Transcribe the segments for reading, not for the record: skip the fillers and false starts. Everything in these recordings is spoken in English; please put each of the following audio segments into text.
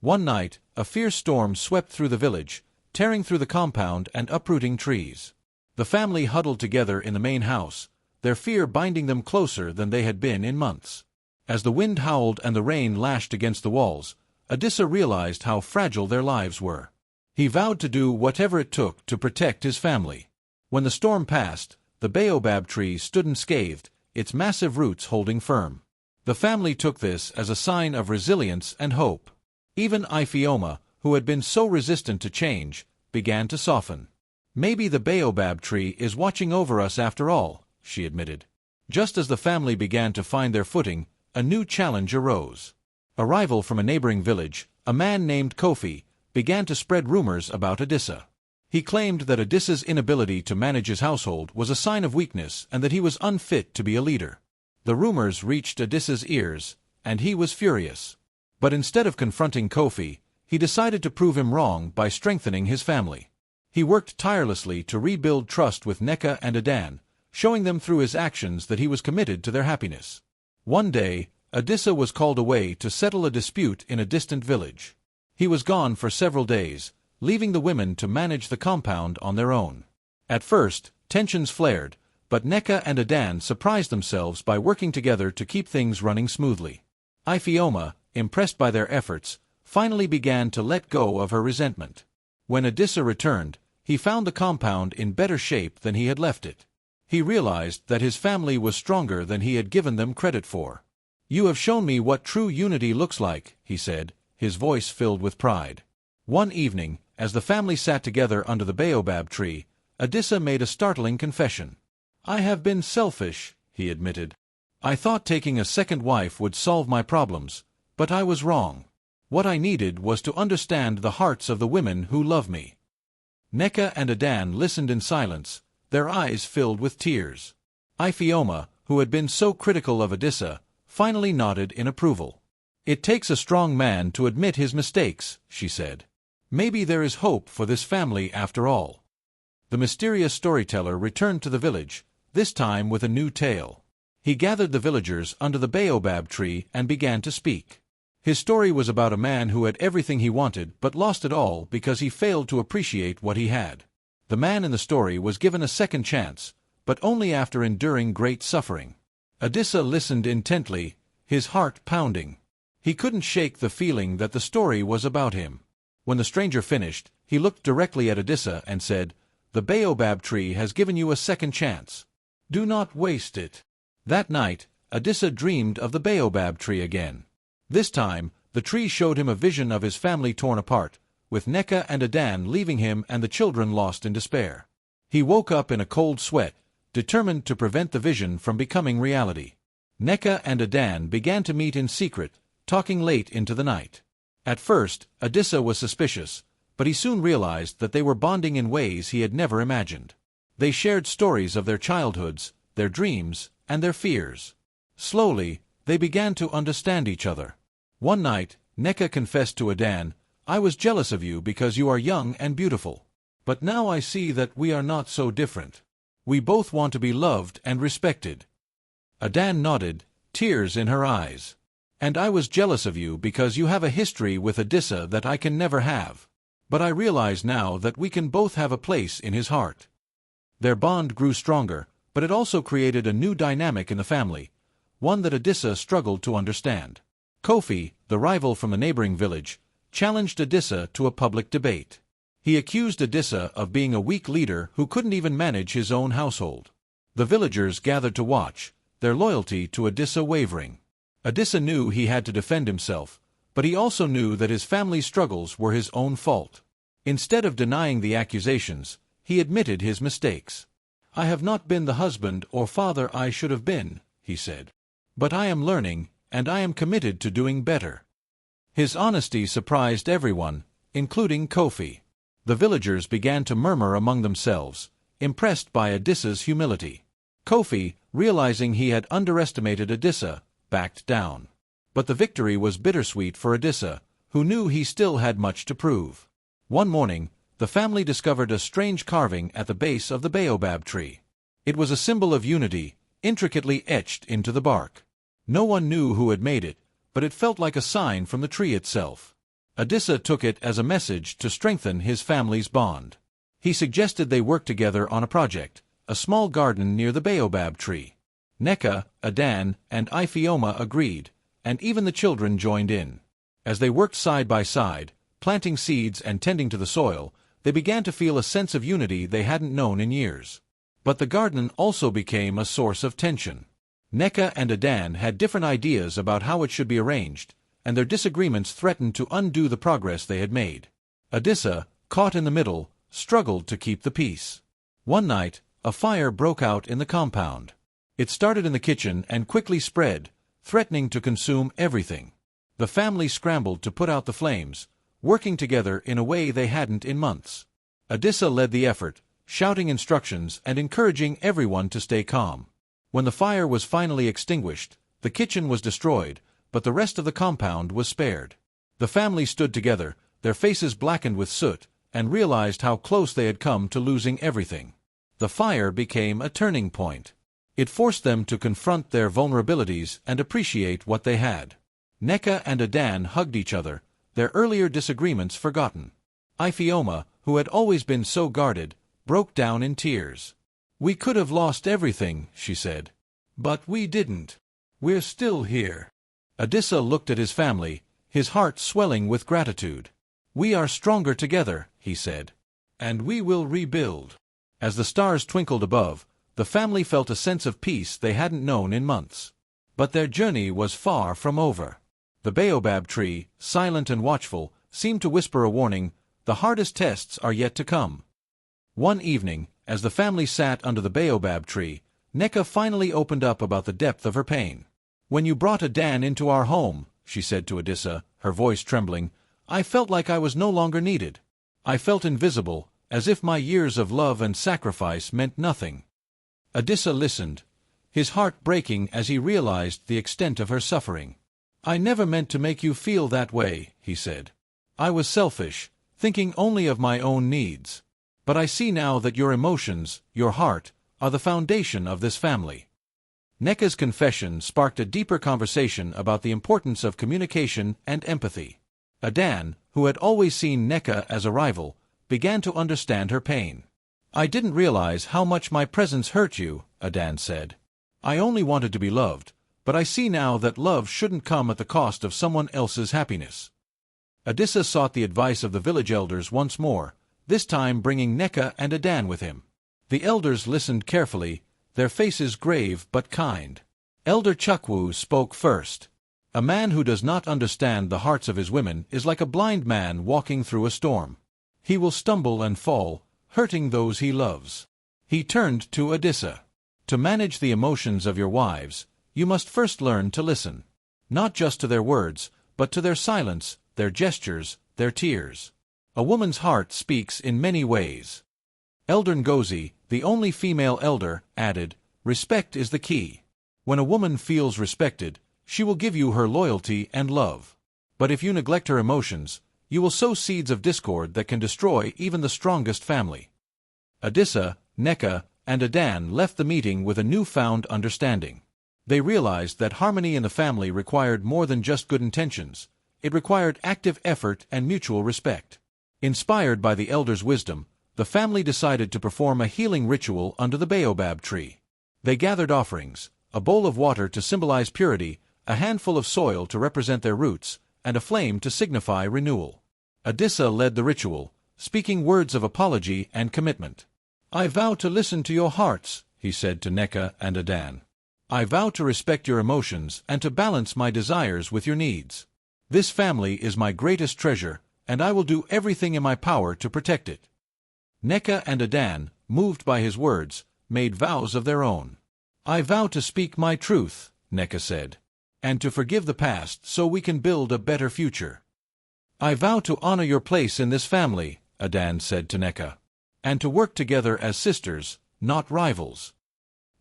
One night, a fierce storm swept through the village, tearing through the compound and uprooting trees. The family huddled together in the main house, their fear binding them closer than they had been in months. As the wind howled and the rain lashed against the walls, Adisa realized how fragile their lives were. He vowed to do whatever it took to protect his family. When the storm passed, the baobab tree stood unscathed, its massive roots holding firm. The family took this as a sign of resilience and hope. Even Ifeoma, who had been so resistant to change, began to soften. "Maybe the baobab tree is watching over us after all," she admitted. Just as the family began to find their footing, a new challenge arose. A rival from a neighboring village, a man named Kofi, began to spread rumors about Adisa. He claimed that Adisa's inability to manage his household was a sign of weakness and that he was unfit to be a leader. The rumors reached Adisa's ears, and he was furious. But instead of confronting Kofi, he decided to prove him wrong by strengthening his family. He worked tirelessly to rebuild trust with Nneka and Adan, showing them through his actions that he was committed to their happiness. One day, Adisa was called away to settle a dispute in a distant village. He was gone for several days, leaving the women to manage the compound on their own. At first, tensions flared, but Nneka and Adan surprised themselves by working together to keep things running smoothly. Ifeoma, impressed by their efforts, finally began to let go of her resentment. When Adisa returned, he found the compound in better shape than he had left it. He realized that his family was stronger than he had given them credit for. "You have shown me what true unity looks like," he said, his voice filled with pride. One evening, as the family sat together under the baobab tree, Adisa made a startling confession. "I have been selfish," he admitted. "I thought taking a second wife would solve my problems, but I was wrong. What I needed was to understand the hearts of the women who love me." Nneka and Adan listened in silence, their eyes filled with tears. Ifeoma, who had been so critical of Adisa, finally nodded in approval. "It takes a strong man to admit his mistakes," she said. "Maybe there is hope for this family after all." The mysterious storyteller returned to the village, this time with a new tale. He gathered the villagers under the baobab tree and began to speak. His story was about a man who had everything he wanted but lost it all because he failed to appreciate what he had. The man in the story was given a second chance, but only after enduring great suffering. Adisa listened intently, his heart pounding. He couldn't shake the feeling that the story was about him. When the stranger finished, he looked directly at Adisa and said, "The baobab tree has given you a second chance. Do not waste it." That night, Adisa dreamed of the baobab tree again. This time, the tree showed him a vision of his family torn apart, with Nneka and Adan leaving him and the children lost in despair. He woke up in a cold sweat, determined to prevent the vision from becoming reality. Nneka and Adan began to meet in secret, talking late into the night. At first, Adisa was suspicious, but he soon realized that they were bonding in ways he had never imagined. They shared stories of their childhoods, their dreams, and their fears. Slowly, they began to understand each other. One night, Nneka confessed to Adan, "I was jealous of you because you are young and beautiful. But now I see that we are not so different. We both want to be loved and respected." Adan nodded, tears in her eyes. "And I was jealous of you because you have a history with Adisa that I can never have. But I realize now that we can both have a place in his heart." Their bond grew stronger, but it also created a new dynamic in the family, one that Adisa struggled to understand. Kofi, the rival from the neighboring village, challenged Adisa to a public debate. He accused Adisa of being a weak leader who couldn't even manage his own household. The villagers gathered to watch, their loyalty to Adisa wavering. Adisa knew he had to defend himself, but he also knew that his family's struggles were his own fault. Instead of denying the accusations, he admitted his mistakes. "I have not been the husband or father I should have been," he said. "But I am learning, and I am committed to doing better." His honesty surprised everyone, including Kofi. The villagers began to murmur among themselves, impressed by Adisa's humility. Kofi, realizing he had underestimated Adisa, backed down. But the victory was bittersweet for Adisa, who knew he still had much to prove. One morning, the family discovered a strange carving at the base of the baobab tree. It was a symbol of unity, intricately etched into the bark. No one knew who had made it, but it felt like a sign from the tree itself. Adissa took it as a message to strengthen his family's bond. He suggested they work together on a project, a small garden near the baobab tree. Nneka, Adan, and Ifeoma agreed, and even the children joined in. As they worked side by side, planting seeds and tending to the soil, they began to feel a sense of unity they hadn't known in years. But the garden also became a source of tension. Nneka and Adan had different ideas about how it should be arranged, and their disagreements threatened to undo the progress they had made. Adissa, caught in the middle, struggled to keep the peace. One night, a fire broke out in the compound. It started in the kitchen and quickly spread, threatening to consume everything. The family scrambled to put out the flames, working together in a way they hadn't in months. Adissa led the effort, shouting instructions and encouraging everyone to stay calm. When the fire was finally extinguished, the kitchen was destroyed, but the rest of the compound was spared. The family stood together, their faces blackened with soot, and realized how close they had come to losing everything. The fire became a turning point. It forced them to confront their vulnerabilities and appreciate what they had. Nneka and Adan hugged each other, their earlier disagreements forgotten. Ifeoma, who had always been so guarded, broke down in tears. "We could have lost everything," she said. "But we didn't. We're still here." Adissa looked at his family, his heart swelling with gratitude. "We are stronger together," he said. "And we will rebuild." As the stars twinkled above, the family felt a sense of peace they hadn't known in months. But their journey was far from over. The baobab tree, silent and watchful, seemed to whisper a warning: the hardest tests are yet to come. One evening, as the family sat under the baobab tree, Nneka finally opened up about the depth of her pain. "When you brought Adan into our home," she said to Adissa, her voice trembling, "I felt like I was no longer needed. I felt invisible, as if my years of love and sacrifice meant nothing." Adissa listened, his heart breaking as he realized the extent of her suffering. "I never meant to make you feel that way," he said. "I was selfish, thinking only of my own needs. But I see now that your emotions, your heart, are the foundation of this family." Nneka's confession sparked a deeper conversation about the importance of communication and empathy. Adan, who had always seen Nneka as a rival, began to understand her pain. "I didn't realize how much my presence hurt you," Adan said. "I only wanted to be loved, but I see now that love shouldn't come at the cost of someone else's happiness." Adissa sought the advice of the village elders once more, this time bringing Nneka and Adan with him. The elders listened carefully, their faces grave but kind. Elder Chukwu spoke first. "A man who does not understand the hearts of his women is like a blind man walking through a storm. He will stumble and fall, hurting those he loves." He turned to Adissa. "To manage the emotions of your wives, you must first learn to listen. Not just to their words, but to their silence, their gestures, their tears. A woman's heart speaks in many ways." Elder Ngozi, the only female elder, added, "Respect is the key. When a woman feels respected, she will give you her loyalty and love. But if you neglect her emotions, you will sow seeds of discord that can destroy even the strongest family." Adissa, Nneka, and Adan left the meeting with a newfound understanding. They realized that harmony in the family required more than just good intentions. It required active effort and mutual respect. Inspired by the elders' wisdom, the family decided to perform a healing ritual under the baobab tree. They gathered offerings, a bowl of water to symbolize purity, a handful of soil to represent their roots, and a flame to signify renewal. Adissa led the ritual, speaking words of apology and commitment. "I vow to listen to your hearts," he said to Nneka and Adan. "I vow to respect your emotions and to balance my desires with your needs. This family is my greatest treasure, and I will do everything in my power to protect it." Nneka and Adan, moved by his words, made vows of their own. "I vow to speak my truth," Nneka said, "and to forgive the past so we can build a better future." "I vow to honor your place in this family," Adan said to Nneka, "and to work together as sisters, not rivals."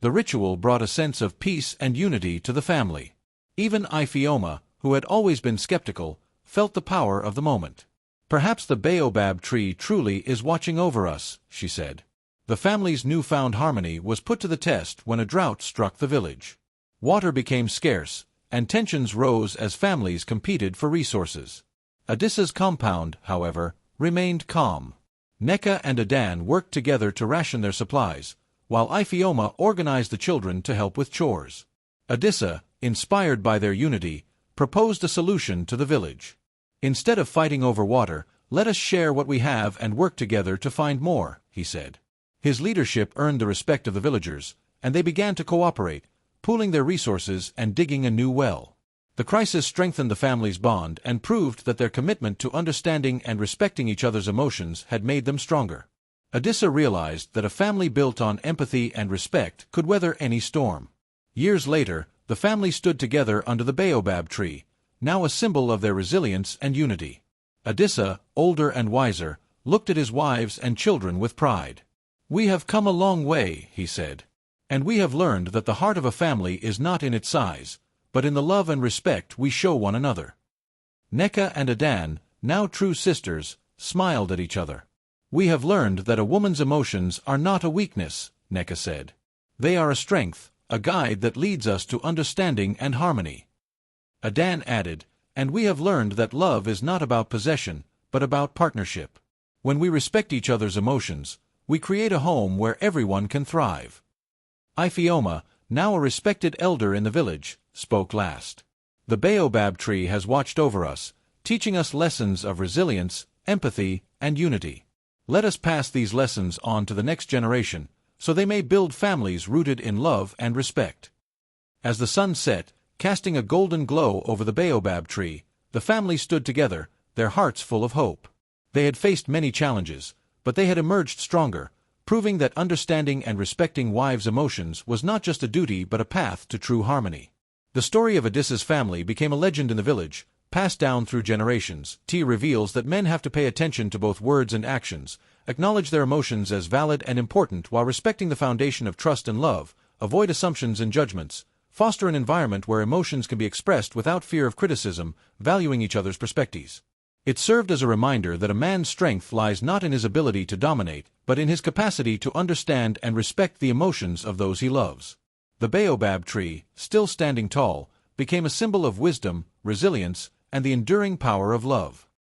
The ritual brought a sense of peace and unity to the family. Even Ifeoma, who had always been skeptical, felt the power of the moment. "Perhaps the baobab tree truly is watching over us," she said. The family's newfound harmony was put to the test when a drought struck the village. Water became scarce, and tensions rose as families competed for resources. Adissa's compound, however, remained calm. Neka and Adan worked together to ration their supplies, while Ifeoma organized the children to help with chores. Adissa, inspired by their unity, proposed a solution to the village. "Instead of fighting over water, let us share what we have and work together to find more," he said. His leadership earned the respect of the villagers, and they began to cooperate, pooling their resources and digging a new well. The crisis strengthened the family's bond and proved that their commitment to understanding and respecting each other's emotions had made them stronger. Adissa realized that a family built on empathy and respect could weather any storm. Years later, the family stood together under the baobab tree, now a symbol of their resilience and unity. Adissa, older and wiser, looked at his wives and children with pride. "We have come a long way," he said. "And we have learned that the heart of a family is not in its size, but in the love and respect we show one another." Neka and Adan, now true sisters, smiled at each other. "We have learned that a woman's emotions are not a weakness," Neka said. "They are a strength, a guide that leads us to understanding and harmony." Adan added, "And we have learned that love is not about possession, but about partnership. When we respect each other's emotions, we create a home where everyone can thrive." Ifeoma, now a respected elder in the village, spoke last. "The baobab tree has watched over us, teaching us lessons of resilience, empathy, and unity. Let us pass these lessons on to the next generation, so they may build families rooted in love and respect." As the sun set, casting a golden glow over the baobab tree, the family stood together, their hearts full of hope. They had faced many challenges, but they had emerged stronger, proving that understanding and respecting wives' emotions was not just a duty but a path to true harmony. The story of Adissa's family became a legend in the village, passed down through generations. T reveals that men have to pay attention to both words and actions, acknowledge their emotions as valid and important while respecting the foundation of trust and love, avoid assumptions and judgments, foster an environment where emotions can be expressed without fear of criticism, valuing each other's perspectives. It served as a reminder that a man's strength lies not in his ability to dominate, but in his capacity to understand and respect the emotions of those he loves. The baobab tree, still standing tall, became a symbol of wisdom, resilience, and the enduring power of love.